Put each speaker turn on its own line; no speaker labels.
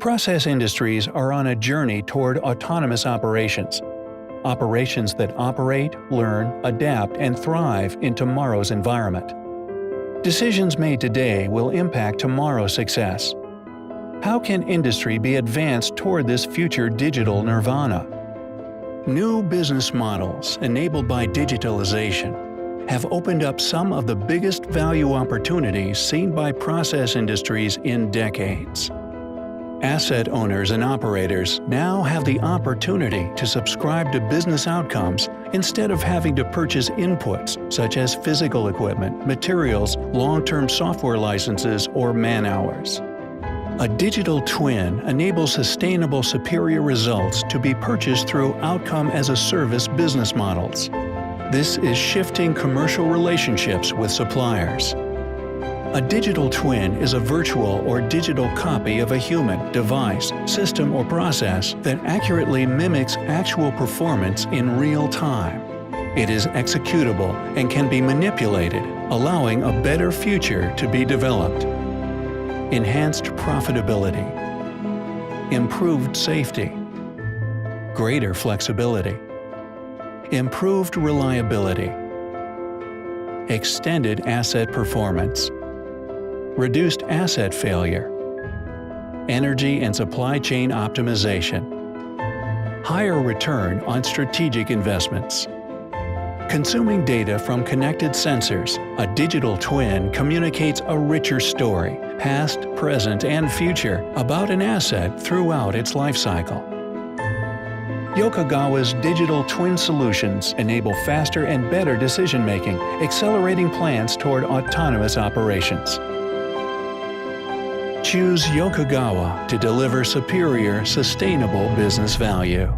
Process industries are on a journey toward autonomous operations. Operations that operate, learn, adapt, and thrive in tomorrow's environment. Decisions made today will impact tomorrow's success. How can industry be advanced toward this future digital nirvana? New business models enabled by digitalization have opened up some of the biggest value opportunities seen by process industries in decades. Asset owners and operators now have the opportunity to subscribe to business outcomes instead of having to purchase inputs such as physical equipment, materials, long-term software licenses, or man-hours. A digital twin enables sustainable superior results to be purchased through outcome-as-a-service business models. This is shifting commercial relationships with suppliers. A digital twin is a virtual or digital copy of a human, device, system, or process that accurately mimics actual performance in real time. It is executable and can be manipulated, allowing a better future to be developed. Enhanced profitability, improved safety, greater flexibility, improved reliability, extended asset performance, reduced asset failure, energy and supply chain optimization, higher return on strategic investments. Consuming data from connected sensors, a digital twin communicates a richer story, past, present, and future, about an asset throughout its life cycle. Yokogawa's digital twin solutions enable faster and better decision-making, accelerating plans toward autonomous operations. Choose Yokogawa to deliver superior, sustainable business value.